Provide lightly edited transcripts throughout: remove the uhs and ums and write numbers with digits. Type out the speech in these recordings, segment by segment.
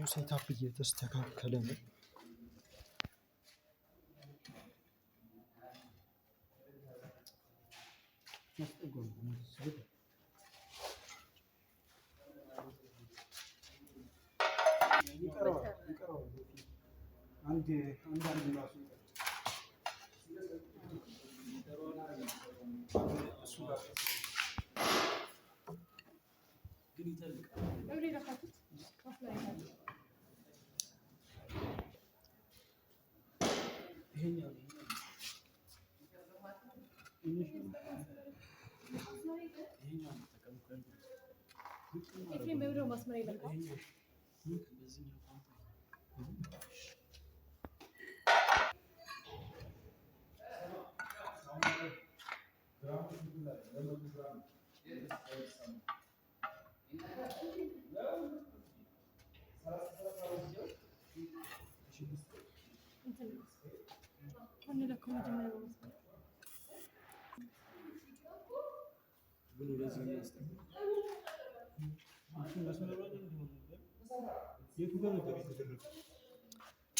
ሴታፕ እየተስተካከለ ነው። ኤፍሬም በብሮ ማስመር ይበቃል።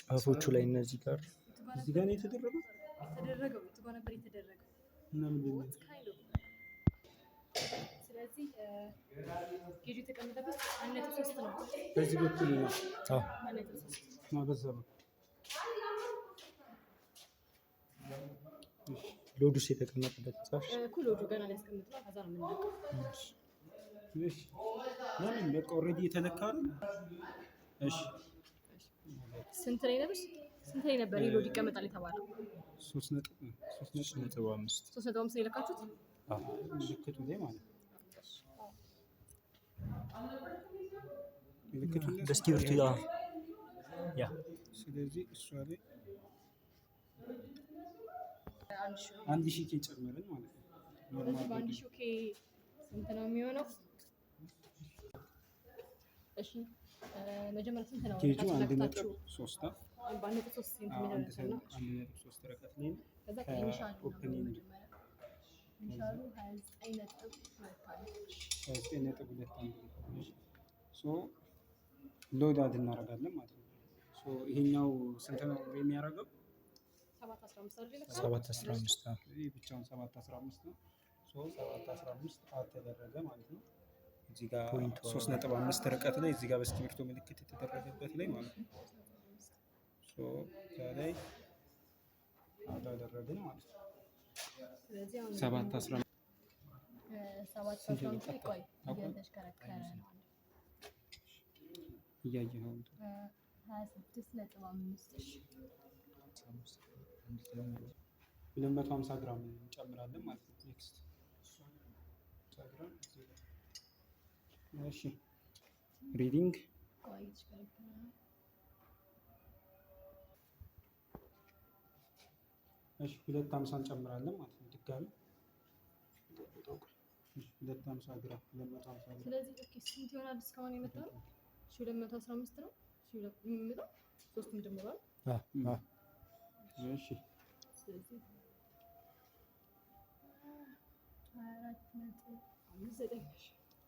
ጫፎቹ ላይ እነዚህ ጋር እዚህ ጋር ነው የተደረገው እዚህ ጋር ነበር የተደረገው እና ምንድን ነው? ስለዚህ ጌጁ የተቀመጠበት 1.3 ነው። በዚህ በኩል ነው። አዎ 1.3 ነው። በዛ ነው ሎዱስ የተቀመጠበት ጻፍ እኮ ሎዱ ገና ሊያስቀምጥ ነው። ከዛ ነው የምንለቀው። እሺ ለምን በቃ ኦሬዲ የተለካ ነው። እሺ ስንት ላይ ነበር? ስንት ላይ ነበር ሎድ ይቀመጣል የተባለው? 3.5 3.5 የለካችሁት? አዎ ምልክቱ ላይ ማለት ነው። ምልክቱ ላይ በስክሪፕቱ ያ ስለዚህ እሷ ላይ 1000 ኬ ጨመርን ማለት ነው። ስለዚህ በ1000 ኬ ስንት ነው የሚሆነው? እሺ መጀመሪያ ስንት ነው? ኬጁ 1.3 ነው። በ1.3 ሴንቲሜትር ነው። 1.3 ርቀት ላይ ነው። ከዛ ኢኒሻል ነው መጀመሪያ ኢኒሻሉ 29.2 ሶ ሎድ አድ እናደርጋለን ማለት ነው። ሶ ይሄኛው ስንት ነው የሚያደርገው? 7.15 ይሄ ብቻውን 7.15 ነው። ሶ 7.15 አድ ተደረገ ማለት ነው። እዚህ ጋር 3.5 ርቀት ላይ እዚህ ጋር በስክሪፕቶ ምልክት የተደረገበት ላይ ማለት ነው። ሶ እዛ ላይ አድ አደረግን ማለት ነው። ስለዚህ አሁን 7.15 ቆይ እየተሽከረከረ ነው እያየኸው 26.5 250 ግራም እንጨምራለን ማለት ነው። ኔክስት እሺ ሪዲንግ እሺ 250 እንጨምራለን ማለት ነው። ድጋሚ 250 ግራም 250 ግራም። ስለዚህ ኦኬ ስንት ይሆናል እስካሁን የመጣው? 215 ነው። 200 የሚመጣው ሶስቱም ጀምሯል። እሺ ስለዚህ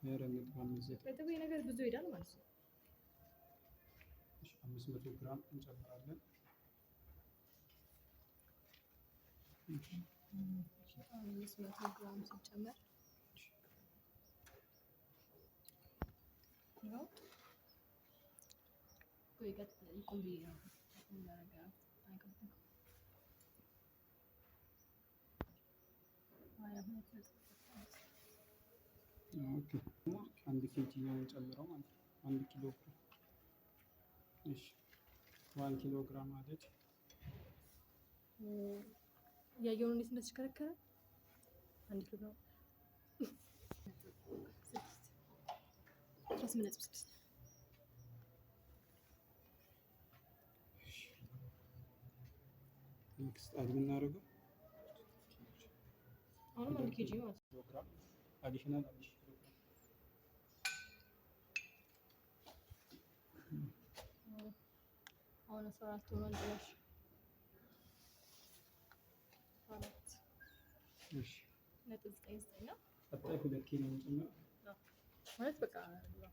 24.59 ነገር ብዙ ይሄዳል ማለት ነው። 500 ግራም እንጨምራለን። 500 ግራም ሲጨመር ነው ቆይ ይቆም ብዬ ነው ኦኬ 1 ኬጂ ነው ጨምረው ማለት ነው። 1 ኪሎ ግራም እሺ 1 ኪሎ ግራም ማለት ያየውን እንዴት እንደተሽከረከረ 1 ኪሎ ግራም 18.6 ኔክስት አድ የምናደርገው አሁንም 1 ኬጂ ማለት ነው። ግራም አዲሽናል አሁን 14 ሆኗል ብለሽ 14 እሺ ነጥብ 99 ነው። ቀጣይ 2 ኪሎ እንጨምር ማለት በቃ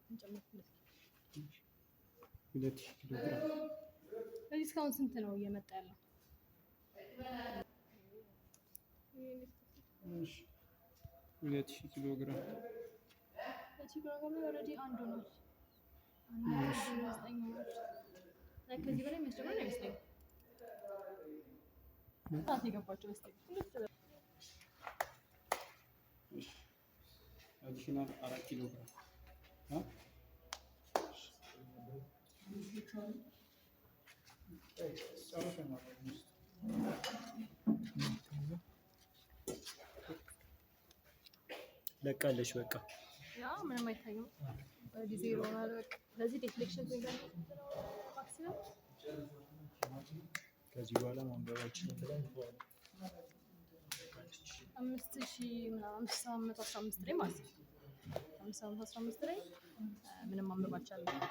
እንጨምር 2000 ኪሎ ግራም። እዚህ እስካሁን ስንት ነው እየመጣ ያለው? እሺ 2000 ኪሎ ግራም እዚህ ጋር ደግሞ ኦልሬዲ አንዱ ነው። ከዚህ በላይ የሚያስጨምር አይመስለኝም። ሰዓት የገባቸው አዲሽናል 4 ኪሎ ግራም ለቃለች። በቃ ያ ምንም አይታይም። ጊዜ ይሆናል። በቃ ስለዚህ ዲፍሌክሽን ማክሲመም ከዚህ በኋላ ማንበብ አልችልም ብለን 5000 ምናምን 515 ላይ ማለት ነው። 515 ላይ ምንም ማንበብ አልቻለም።